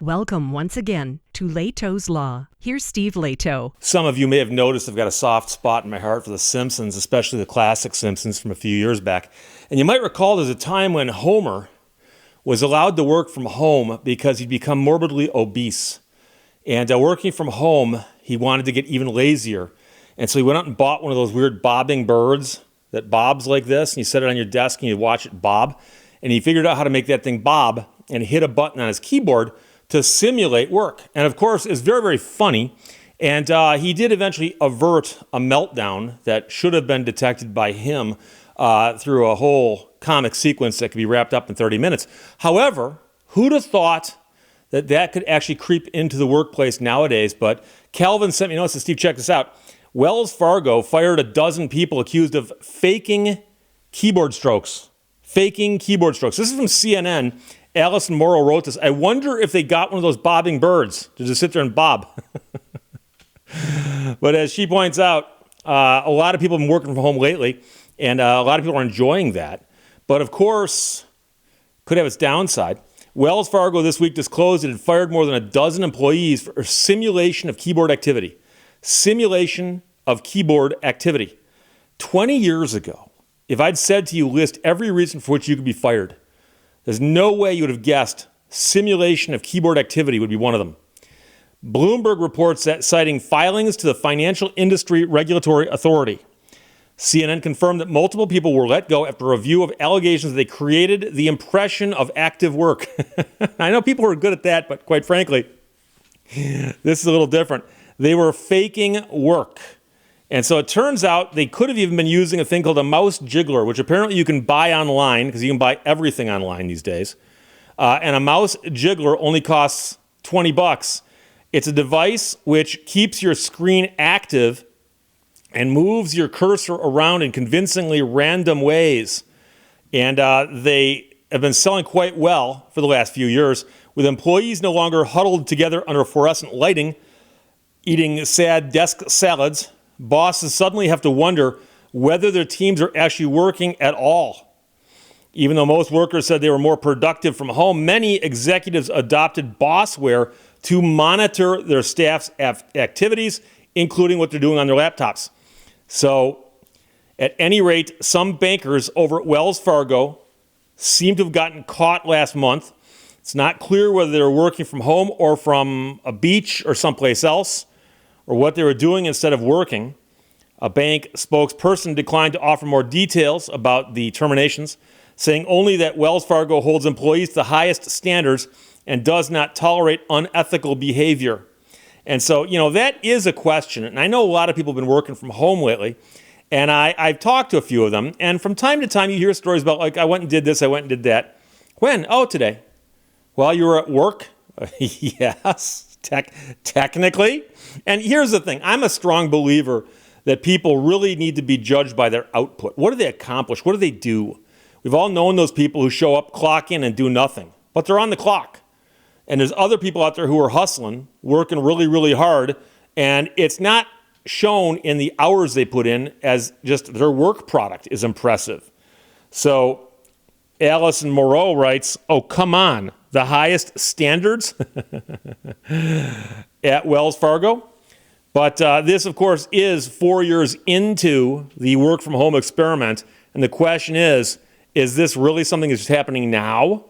Welcome once again to Lehto's Law. Here's Steve Lehto. Some of you may have noticed I've got a soft spot in my heart for The Simpsons, especially the classic Simpsons from a few years back. And you might recall there's a time when Homer was allowed to work from home because he'd become morbidly obese. And working from home, he wanted to get even lazier. And so he went out and bought one of those weird bobbing birds that bobs like this, and you set it on your desk and you watch it bob. And he figured out how to make that thing bob and hit a button on his keyboard to simulate work. And of course, it's very, very funny. And he did eventually avert a meltdown that should have been detected by him through a whole comic sequence that could be wrapped up in 30 minutes. However, who'd have thought that that could actually creep into the workplace nowadays? But Calvin sent me a note, so Steve, check this out. Wells Fargo fired a dozen people accused of faking keyboard strokes. Faking keyboard strokes. This is from CNN. Allison Morrow wrote this. I wonder if they got one of those bobbing birds to just sit there and bob. But as she points out, a lot of people have been working from home lately, and a lot of people are enjoying that. But of course, could have its downside. Wells Fargo this week disclosed it had fired more than a dozen employees for simulation of keyboard activity. Simulation of keyboard activity. 20 years ago, if I'd said to you, list every reason for which you could be fired, there's no way you would have guessed simulation of keyboard activity would be one of them. Bloomberg reports that, citing filings to the Financial Industry Regulatory Authority. CNN confirmed that multiple people were let go after a review of allegations that they created the impression of active work. I know people are good at that, but quite frankly, this is a little different. They were faking work. And so it turns out they could have even been using a thing called a mouse jiggler, which apparently you can buy online because you can buy everything online these days. And a mouse jiggler only costs $20. It's a device which keeps your screen active and moves your cursor around in convincingly random ways. And they have been selling quite well for the last few years, with employees no longer huddled together under fluorescent lighting, eating sad desk salads. Bosses suddenly have to wonder whether their teams are actually working at all. Even though most workers said they were more productive from home, many executives adopted bossware to monitor their staff's activities, including what they're doing on their laptops. So, at any rate, some bankers over at Wells Fargo seem to have gotten caught last month. It's not clear whether they were working from home or from a beach or someplace else, or what they were doing instead of working. A bank spokesperson declined to offer more details about the terminations, saying only that Wells Fargo holds employees to the highest standards and does not tolerate unethical behavior. And so, that is a question. And I know a lot of people have been working from home lately, and I've talked to a few of them. And from time to time, you hear stories about, like, I went and did this, I went and did that. When? Oh, today. While you were at work? Yes, technically. And here's the thing. I'm a strong believer that people really need to be judged by their output. What do they accomplish? What do they do? We've all known those people who show up, clock in, and do nothing. But they're on the clock. And there's other people out there who are hustling, working really, really hard, and it's not shown in the hours they put in as just their work product is impressive. So Allison Moreau writes, oh, come on, the highest standards at Wells Fargo. But this, of course, is 4 years into the work from home experiment. And the question is this really something that's just happening now?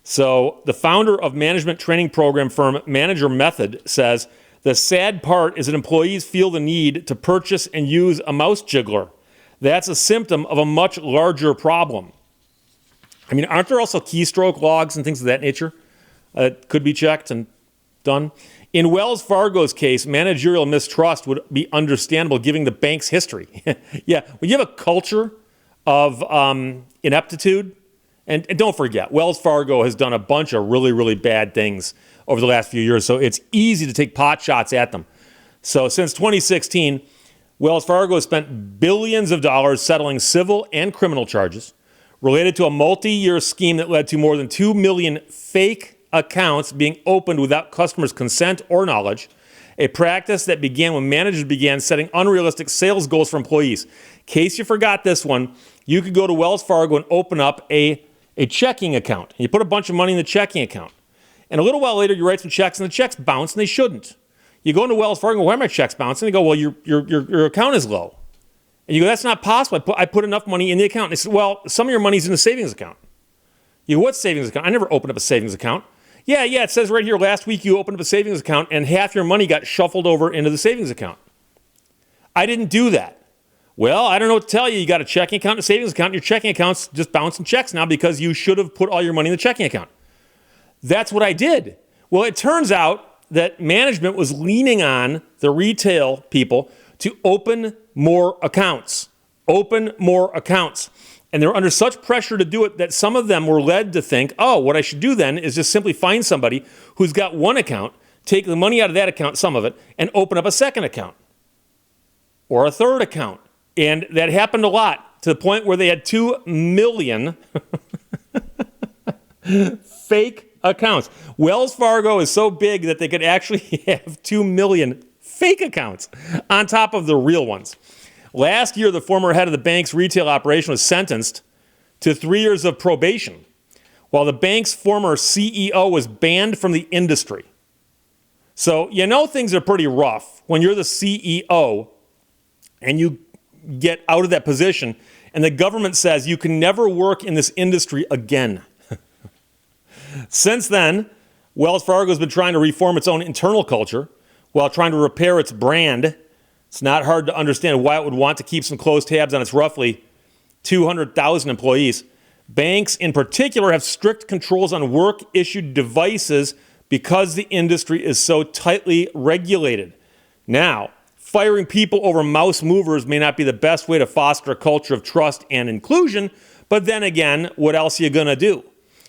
So the founder of management training program firm Manager Method says, the sad part is that employees feel the need to purchase and use a mouse jiggler. That's a symptom of a much larger problem. I mean, aren't there also keystroke logs and things of that nature that could be checked and done? In Wells Fargo's case, managerial mistrust would be understandable given the bank's history. Yeah, when you have a culture of ineptitude, and don't forget, Wells Fargo has done a bunch of really, really bad things over the last few years, so it's easy to take pot shots at them. So since 2016, Wells Fargo has spent billions of dollars settling civil and criminal charges related to a multi-year scheme that led to more than 2 million fake accounts being opened without customers' consent or knowledge, a practice that began when managers began setting unrealistic sales goals for employees. In case you forgot this one, you could go to Wells Fargo and open up a checking account. You put a bunch of money in the checking account. And a little while later, you write some checks, and the checks bounce, and they shouldn't. You go into Wells Fargo, why are my checks bouncing? They go, well, your account is low. And you go, that's not possible. I put enough money in the account. And they said, well, some of your money's in the savings account. You go, what savings account? I never opened up a savings account. Yeah, it says right here, last week you opened up a savings account, and half your money got shuffled over into the savings account. I didn't do that. Well, I don't know what to tell you. You got a checking account and a savings account, and your checking account's just bouncing checks now because you should have put all your money in the checking account. That's what I did. Well, it turns out that management was leaning on the retail people to open more accounts. Open more accounts. And they're under such pressure to do it that some of them were led to think, oh, what I should do then is just simply find somebody who's got one account, take the money out of that account, some of it, and open up a second account or a third account. And that happened a lot, to the point where they had 2 million fake accounts. Wells Fargo is so big that they could actually have 2 million fake accounts on top of the real ones. Last year, the former head of the bank's retail operation was sentenced to 3 years of probation, while the bank's former CEO was banned from the industry. So you know things are pretty rough when you're the CEO and you get out of that position and the government says you can never work in this industry again. Since then, Wells Fargo has been trying to reform its own internal culture while trying to repair its brand. It's not hard to understand why it would want to keep some close tabs on its roughly 200,000 employees. Banks in particular have strict controls on work-issued devices because the industry is so tightly regulated. Now, firing people over mouse movers may not be the best way to foster a culture of trust and inclusion, but then again, what else are you going to do?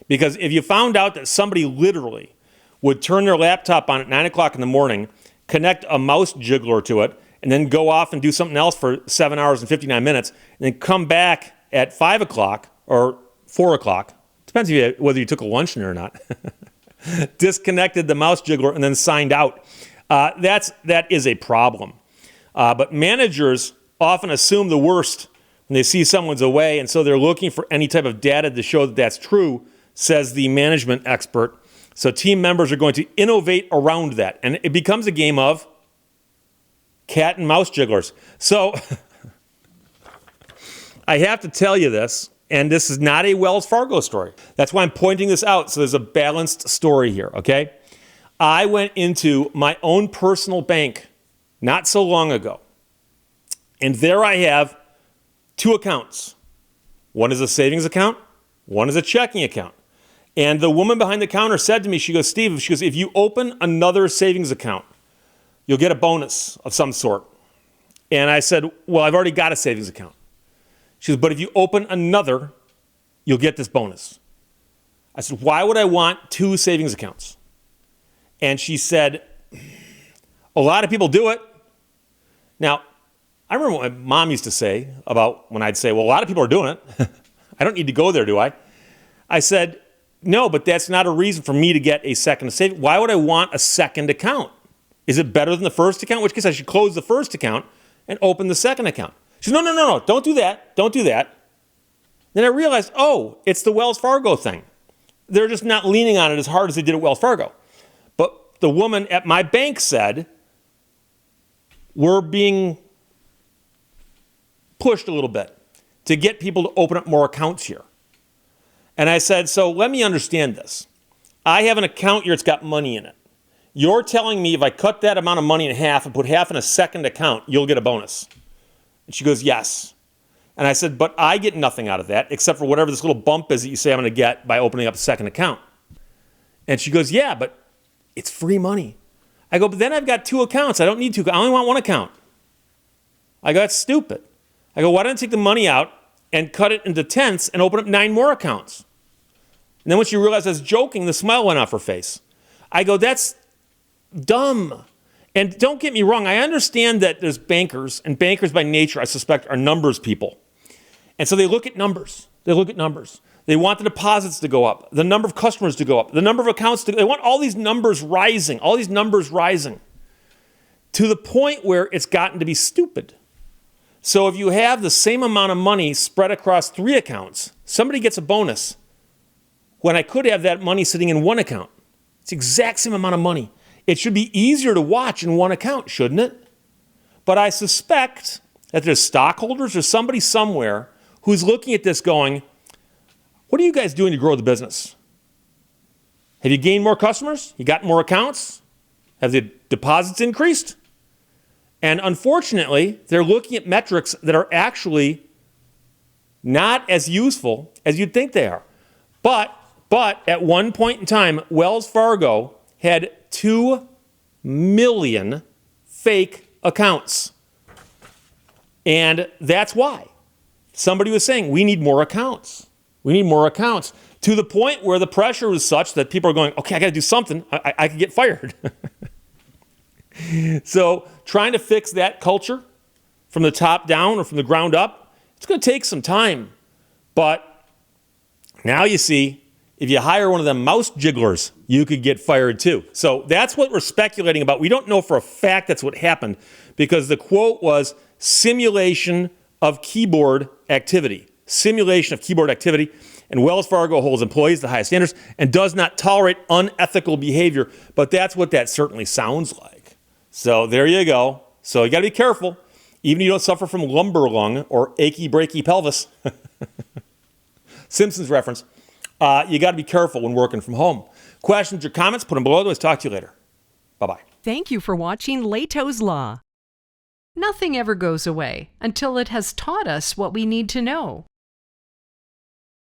Because if you found out that somebody literally would turn their laptop on at 9 o'clock in the morning, connect a mouse jiggler to it, and then go off and do something else for 7 hours and 59 minutes, and then come back at 5 o'clock or 4 o'clock, depends whether you took a lunch in there or not, disconnected the mouse jiggler and then signed out. That is a problem. But managers often assume the worst when they see someone's away, and so they're looking for any type of data to show that that's true, says the management expert. So team members are going to innovate around that, and it becomes a game of cat and mouse jigglers. So I have to tell you this, and this is not a Wells Fargo story. That's why I'm pointing this out, so there's a balanced story here, okay? I went into my own personal bank not so long ago, and there I have 2 accounts. One is a savings account, one is a checking account. And the woman behind the counter said to me, she goes, Steve, if you open another savings account, you'll get a bonus of some sort. And I said, well, I've already got a savings account. She goes, but if you open another, you'll get this bonus. I said, why would I want 2 savings accounts? And she said, a lot of people do it. Now, I remember what my mom used to say about when I'd say, well, a lot of people are doing it. I don't need to go there, do I? I said, no, but that's not a reason for me to get a second savings. Why would I want a second account? Is it better than the first account? In which case I should close the first account and open the second account. She said, no, don't do that. Don't do that. Then I realized, oh, it's the Wells Fargo thing. They're just not leaning on it as hard as they did at Wells Fargo. But the woman at my bank said, we're being pushed a little bit to get people to open up more accounts here. And I said, so let me understand this. I have an account here that's got money in it. You're telling me if I cut that amount of money in half and put half in a second account, you'll get a bonus. And she goes, yes. And I said, but I get nothing out of that except for whatever this little bump is that you say I'm going to get by opening up a second account. And she goes, yeah, but it's free money. I go, but then I've got 2 accounts. I don't need 2. I only want 1 account. I go, that's stupid. I go, why don't I take the money out and cut it into tenths and open up 9 more accounts? And then when she realized I was joking, the smile went off her face. I go, that's dumb. And don't get me wrong, I understand that there's bankers, and bankers by nature, I suspect, are numbers people. And so they look at numbers. They want the deposits to go up, the number of customers to go up, the number of accounts they want all these numbers rising, to the point where it's gotten to be stupid. So if you have the same amount of money spread across 3 accounts, somebody gets a bonus when I could have that money sitting in 1 account. It's the exact same amount of money. It should be easier to watch in one account, shouldn't it? But I suspect that there's stockholders or somebody somewhere who's looking at this going, what are you guys doing to grow the business? Have you gained more customers? You got more accounts? Have the deposits increased? And unfortunately, they're looking at metrics that are actually not as useful as you'd think they are. But at one point in time, Wells Fargo had 2 million fake accounts. And that's why somebody was saying, we need more accounts. We need more accounts, to the point where the pressure was such that people are going, okay, I got to do something. I could get fired. So trying to fix that culture from the top down or from the ground up, it's going to take some time. But now you see, if you hire one of them mouse jigglers, you could get fired too. So that's what we're speculating about. We don't know for a fact that's what happened, because the quote was simulation of keyboard activity. Simulation of keyboard activity. And Wells Fargo holds employees to the highest standards and does not tolerate unethical behavior. But that's what that certainly sounds like. So there you go. So you got to be careful. Even if you don't suffer from lumbar lung or achy breaky pelvis. Simpsons reference. You got to be careful when working from home. Questions or comments, put them below. Let's talk to you later. Bye-bye. Thank you for watching Lehto's Law. Nothing ever goes away until it has taught us what we need to know.